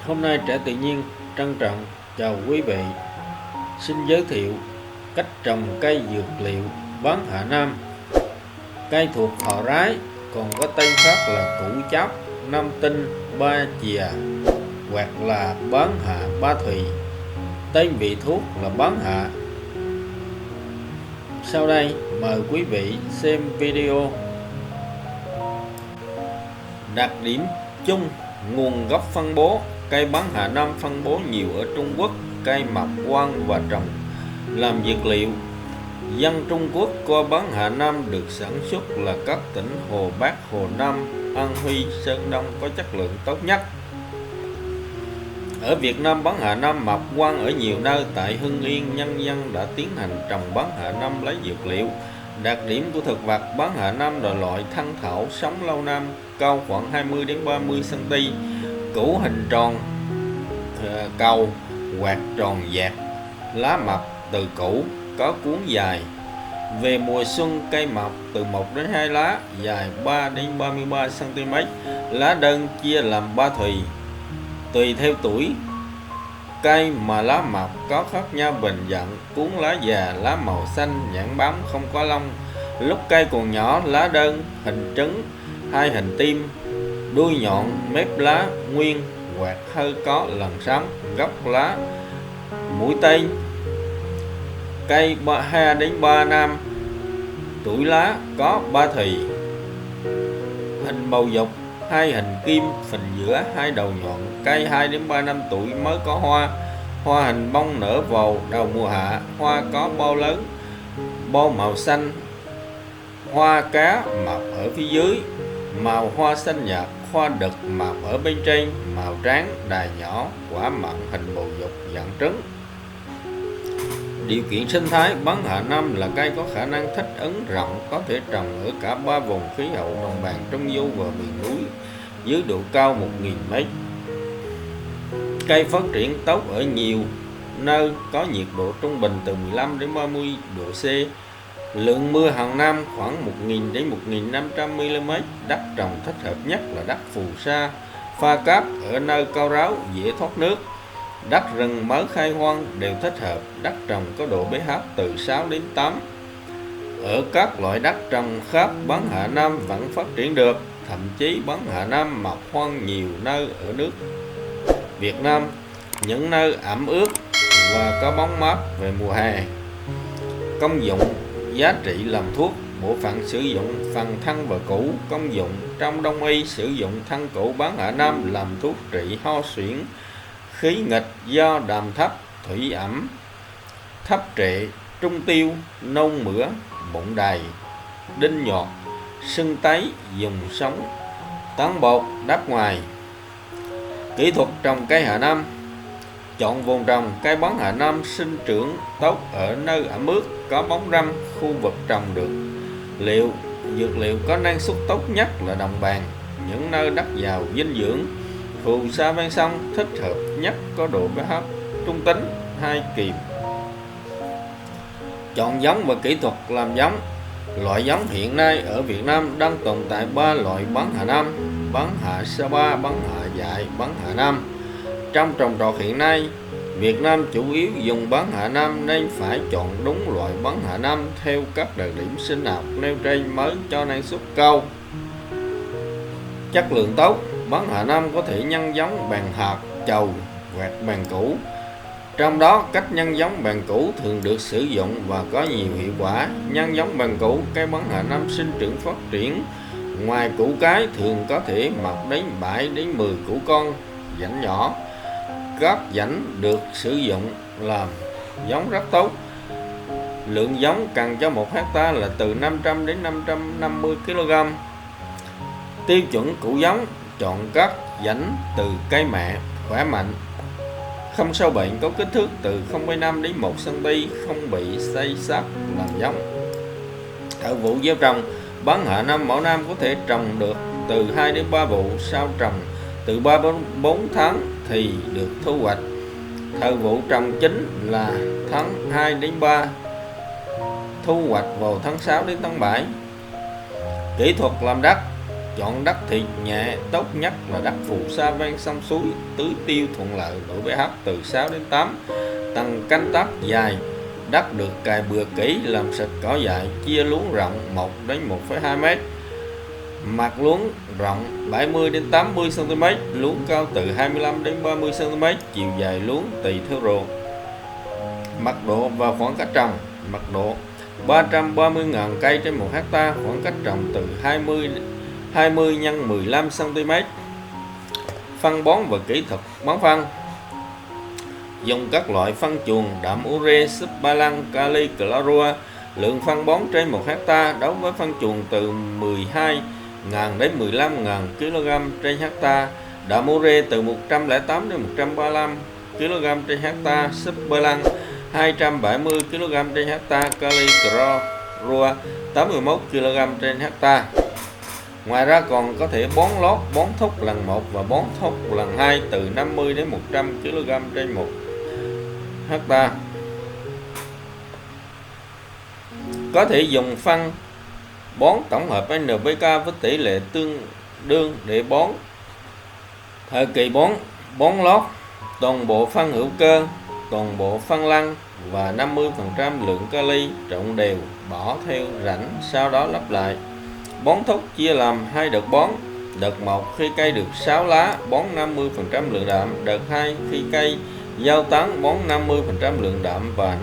Hôm nay Trẻ Tự nhiên trân trọng chào quý vị. Xin giới thiệu cách trồng cây dược liệu bán Hà Nam. Cây thuộc họ Rái, còn có tên khác là củ cháp, nam tinh, ba chìa hoặc là bán hạ ba thùy. Tên vị thuốc là bán hạ. Sau đây mời quý vị xem video. Đặc điểm chung: nguồn gốc phân bố. Cây bán Hà Nam phân bố nhiều ở Trung Quốc, cây mọc quang và trồng làm dược liệu. Dân Trung Quốc coi bán Hà Nam được sản xuất là các tỉnh Hồ Bắc, Hồ Nam, An Huy, Sơn Đông có chất lượng tốt nhất. Ở Việt Nam, bán Hà Nam mọc quang ở nhiều nơi. Tại Hưng Yên, nhân dân đã tiến hành trồng bán Hà Nam lấy dược liệu. Đặc điểm của thực vật: bán Hà Nam là loại thân thảo sống lâu năm, cao khoảng 20 đến 30 cm, củ hình tròn, cầu hoặc tròn dẹt, lá mập từ củ, có cuống dài. Về mùa xuân, cây mọc từ 1 đến 2 lá, dài 3 đến 33 cm, lá đơn chia làm 3 thùy. Tùy theo tuổi cây mà lá mọc có khác nhau bình dạng, cuống lá già, lá màu xanh, nhẵn bóng, không có lông. Lúc cây còn nhỏ, lá đơn, hình trứng, hai hình tim, đuôi nhọn, mép lá nguyên hoặc hơi có lần sống, gốc lá mũi tên. Cây 2 đến 3 năm tuổi, lá có 3 thùy. Hình bầu dục, hai hình kim, phần giữa, hai đầu nhọn. Cây 2 đến 3 năm tuổi mới có hoa. Hoa hình bông nở vào đầu mùa hạ. Hoa có bao lớn, bao màu xanh, hoa cá mọc ở phía dưới, màu hoa xanh nhạt. Hoa đực mọc ở bên trên, màu trắng, đài nhỏ, quả mận, hình bầu dục, dạng trứng. Điều kiện sinh thái: bán Hà Nam là cây có khả năng thích ứng rộng, có thể trồng ở cả 3 vùng khí hậu: đồng bằng, trung du và miền núi dưới độ cao 1000 m. Cây phát triển tốt ở nhiều nơi có nhiệt độ trung bình từ 15 đến 30 độ C. Lượng mưa hàng năm khoảng 1000 đến 1500 mm. Đất trồng thích hợp nhất là đất phù sa, pha cát ở nơi cao ráo, dễ thoát nước. Đất rừng mới khai hoang đều thích hợp. Đất trồng có độ pH từ 6 đến 8. Ở các loại đất trồng khác, bán Hà Nam vẫn phát triển được. Thậm chí bán Hà Nam mọc hoang nhiều nơi ở nước Việt Nam, những nơi ẩm ướt và có bóng mát về mùa hè. Công dụng: giá trị làm thuốc. Bộ phận sử dụng: phần thân và củ. Công dụng: trong Đông y sử dụng thân củ bán Hà Nam làm thuốc trị ho suyễn, khí nghịch do đàm thấp, thủy ẩm, thấp trệ, trung tiêu, nôn mửa, bụng đầy, đinh nhọt, sưng tấy, dùng sống, tán bột, đắp ngoài. Kỹ thuật trồng cây Hà Nam: chọn vùng trồng. Cây bán Hà Nam sinh trưởng tốt ở nơi ẩm ướt, có bóng râm, khu vực trồng được dược liệu có năng suất tốt nhất là đồng bằng, những nơi đất giàu dinh dưỡng. Phù sa ven sông thích hợp nhất, có độ pH trung tính, 2 kiềm. Chọn giống và kỹ thuật làm giống. Loại giống hiện nay ở Việt Nam đang tồn tại 3 loại bán Hà Nam: bán hạ Sapa, bán hạ dại, bán Hà Nam. Trong trồng trọt hiện nay, Việt Nam chủ yếu dùng bán Hà Nam nên phải chọn đúng loại bán Hà Nam theo các đặc điểm sinh học nêu trên mới cho năng suất cao, chất lượng tốt. Bán Hà Nam có thể nhân giống bằng hạt, chầu hoặc bằng củ. Trong đó, cách nhân giống bằng củ thường được sử dụng và có nhiều hiệu quả. Nhân giống bằng củ, cây bán Hà Nam sinh trưởng phát triển. Ngoài củ cái, thường có thể mọc đến 7 đến 10 củ con, rãnh nhỏ. Các rãnh được sử dụng làm giống rất tốt. Lượng giống cần cho 1 hectare là từ 500 đến 550 kg. Tiêu chuẩn củ giống: chọn các rãnh từ cây mẹ, khỏe mạnh, không sâu bệnh, có kích thước từ 0,5 đến 1 cm, không bị xây xát làm giống. Thời vụ gieo trồng: bán Hà Nam mẫu Nam có thể trồng được từ 2 đến 3 vụ, sau trồng từ 3 đến 4 tháng thì được thu hoạch. Thời vụ trồng chính là tháng 2 đến 3, thu hoạch vào tháng 6 đến tháng 7. Kỹ thuật làm đất: Chọn đất thịt nhẹ, tốt nhất là đất phù sa ven sông suối, tưới tiêu thuận lợi, độ pH từ 6 đến 8, tầng canh tác dài. Đất được cày bừa kỹ, làm sạch cỏ dại, chia luống rộng 1 đến 1,2 m. Mặt luống rộng 70 đến 80 cm, luống cao từ 25 đến 30 cm, chiều dài luống tùy theo ruộng. Mật độ và khoảng cách trồng. Mật độ 330.000 cây trên 1 hecta, khoảng cách trồng từ 20 x 15 cm. Phân bón và kỹ thuật bón phân. Dùng các loại phân chuồng đạm ure, súp ba lăng, kali, clorua. Lượng phân bón trên 1 hecta đối với phân chuồng từ 12.000 đến 15.000 kg trên hecta, đạm ure từ 108 đến 135 kg trên hecta, súp ba lăng 270 kg trên hecta, kali clorua 81 kg trên hecta. Ngoài ra còn có thể bón lót, bón thúc lần 1 và bón thúc lần 2 từ 50 đến 100 kg trên 1 hecta. Có thể dùng phân bón tổng hợp NPK với tỷ lệ tương đương để bón. Thời kỳ bón lót, toàn bộ phân hữu cơ, toàn bộ phân lăn và 50% lượng kali, trộn đều, bỏ theo rãnh, sau đó lấp lại. Bón thúc chia làm 2 đợt bón. Đợt 1 khi cây được 6 lá, bón 50% lượng đạm. Đợt 2 khi cây giao tán, bón 50% lượng đạm và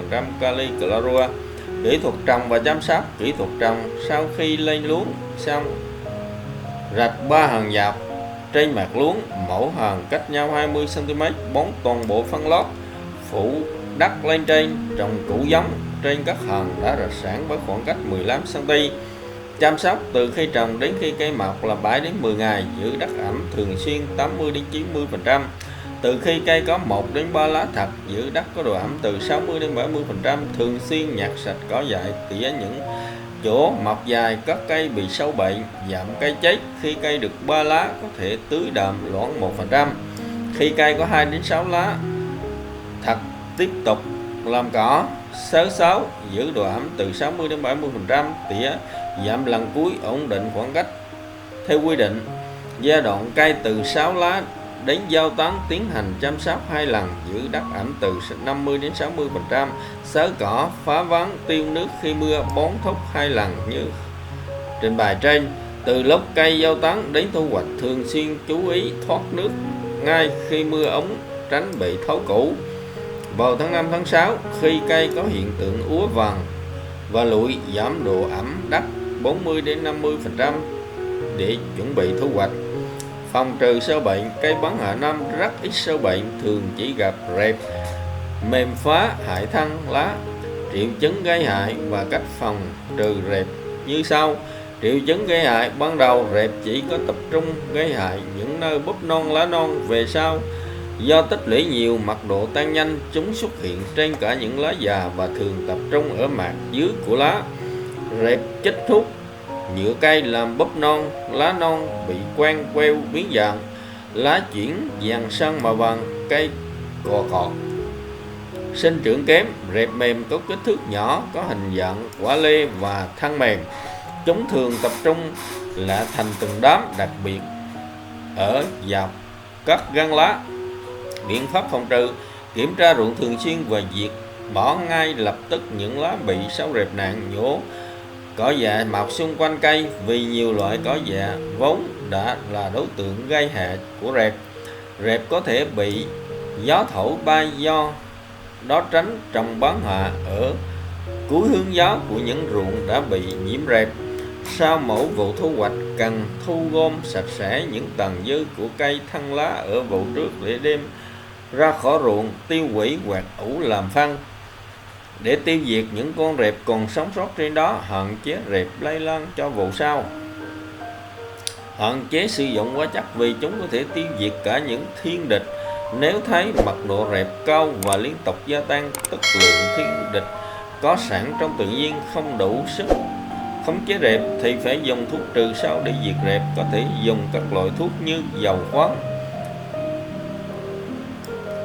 50% kali clorua. Kỹ thuật trồng và chăm sóc. Kỹ thuật trồng: sau khi lên luống xong, rạch 3 hàng dọc trên mặt luống, mỗi hàng cách nhau 20 cm, bón toàn bộ phân lót, phủ đất lên trên, trồng củ giống trên các hàng đã rạch sẵn với khoảng cách 15 cm. Chăm sóc: từ khi trồng đến khi cây mọc là 7 đến 10 ngày, giữ đất ẩm thường xuyên 80 đến 90%. Từ khi cây có 1 đến 3 lá thật, giữ đất có độ ẩm từ 60 đến 70%, thường xuyên nhặt sạch cỏ dại, tỉa những chỗ mọc dài, các cây bị sâu bệnh, giảm cây chết. Khi cây được 3 lá có thể tưới đạm loãng 1%. Khi cây có 2 đến 6 lá thật, tiếp tục làm cỏ, xới xáo, giữ độ ẩm từ 60 đến 70%, tỉa giảm lần cuối, ổn định khoảng cách theo quy định. Giai đoạn cây từ 6 lá đến giao tán tiến hành chăm sóc 2 lần, giữ đất ẩm từ 50 đến 60%, xới cỏ, phá ván, tiêu nước khi mưa, bón thúc 2 lần như trình bày trên. Từ lúc cây giao tán đến thu hoạch, thường xuyên chú ý thoát nước ngay khi mưa ống, tránh bị thối củ. Vào tháng 5 tháng 6, khi cây có hiện tượng úa vàng và lụi, giảm độ ẩm đất 40 đến 50% để chuẩn bị thu hoạch. Phòng trừ sâu bệnh. Cây bón hạ năm rất ít sâu bệnh, thường chỉ gặp rệp, mềm phá, hại thân lá. Triệu chứng gây hại và cách phòng trừ rệp như sau. Triệu chứng gây hại: ban đầu rệp chỉ có tập trung gây hại những nơi búp non, lá non. Về sau, do tích lũy nhiều, mật độ tăng nhanh, chúng xuất hiện trên cả những lá già và thường tập trung ở mặt dưới của lá. Rệp chích thuốc nhựa cây làm búp non, lá non bị quang queo biến dạng, lá chuyển vàng sang màu vàng, cây cò cọt. Sinh trưởng kém. Rệp mềm có kích thước nhỏ, có hình dạng quả lê và thân mềm. Chúng thường tập trung lại thành từng đám, đặc biệt ở dọc các găng lá. Biện pháp phòng trừ: kiểm tra ruộng thường xuyên và diệt bỏ ngay lập tức những lá bị sâu rệp nặng, nhổ cỏ dại mọc xung quanh cây, vì nhiều loại cỏ dại vốn đã là đối tượng gây hại của rệp. Rệp có thể bị gió thổi bay, do đó tránh trồng bán hạ ở cuối hướng gió của những ruộng đã bị nhiễm rệp. Sau mỗi vụ thu hoạch, cần thu gom sạch sẽ những tàn dư của cây thân lá ở vụ trước để đem ra khỏi ruộng, tiêu hủy hoặc ủ làm phân. Để tiêu diệt những con rệp còn sống sót trên đó, hạn chế rệp lây lan cho vụ sau. Hạn chế sử dụng hóa chất vì chúng có thể tiêu diệt cả những thiên địch. Nếu thấy mật độ rệp cao và liên tục gia tăng, tức lượng thiên địch có sẵn trong tự nhiên không đủ sức khống chế rệp, thì phải dùng thuốc trừ sâu để diệt rệp. Có thể dùng các loại thuốc như dầu khoáng.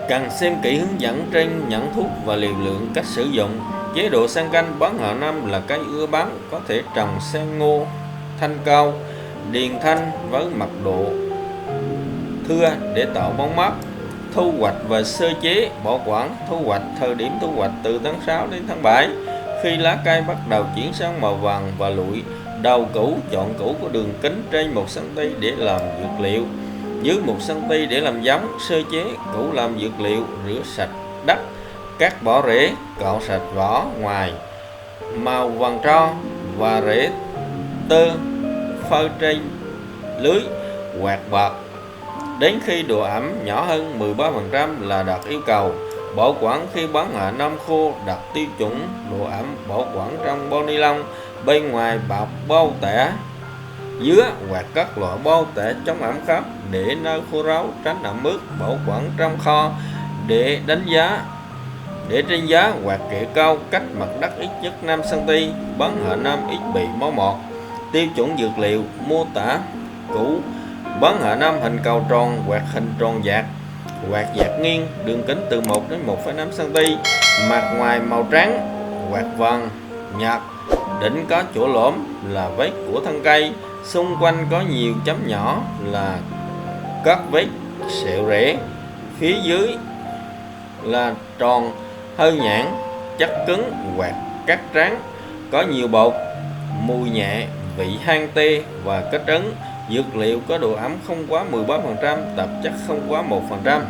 Cần xem kỹ hướng dẫn trên nhãn thuốc và liều lượng. Cách sử dụng: chế độ xen canh bón hạ năm là cây ưa bám, có thể trồng xen ngô, thanh cao, điền thanh với mật độ thưa để tạo bóng mát. Thu hoạch và sơ chế bảo quản. Thu hoạch, thời điểm thu hoạch từ tháng 6 đến tháng 7. Khi lá cây bắt đầu chuyển sang màu vàng và lụi, đầu củ chọn củ có đường kính trên 1 cm để làm dược liệu, dưới 1 cm để làm giống. Sơ chế củ làm dược liệu, rửa sạch đất, cắt bỏ rễ, cạo sạch vỏ ngoài, màu vàng tro và rễ tơ, phơi trên lưới quạt bạc đến khi độ ẩm nhỏ hơn 13% là đạt yêu cầu. Bảo quản khi bán hạ năm khô đạt tiêu chuẩn độ ẩm. Bảo quản trong bao ni lông, bên ngoài bọc bao tẻ dứa hoặc các loại bao tẻ chống ẩm khác để nơi khô ráo tránh ẩm ướt. Bảo quản trong kho để trên giá hoặc kệ cao cách mặt đất ít nhất 5 cm. Bán hạ năm ít bị máu mọt. Tiêu chuẩn dược liệu mô tả củ bán hạ năm hình cầu tròn hoặc hình tròn dạt hoặc dạt nghiêng, đường kính từ 1 đến 1,5 cm, mặt ngoài màu trắng hoặc vàng nhạt, đỉnh có chỗ lõm là vết của thân cây, xung quanh có nhiều chấm nhỏ là các vết sẹo rễ, phía dưới là tròn hơi nhẵn, chất cứng hoặc cắt trắng, có nhiều bột, mùi nhẹ, vị hăng tê và kết ứng. Dược liệu có độ ẩm không quá 13%, tạp chất không quá 1%.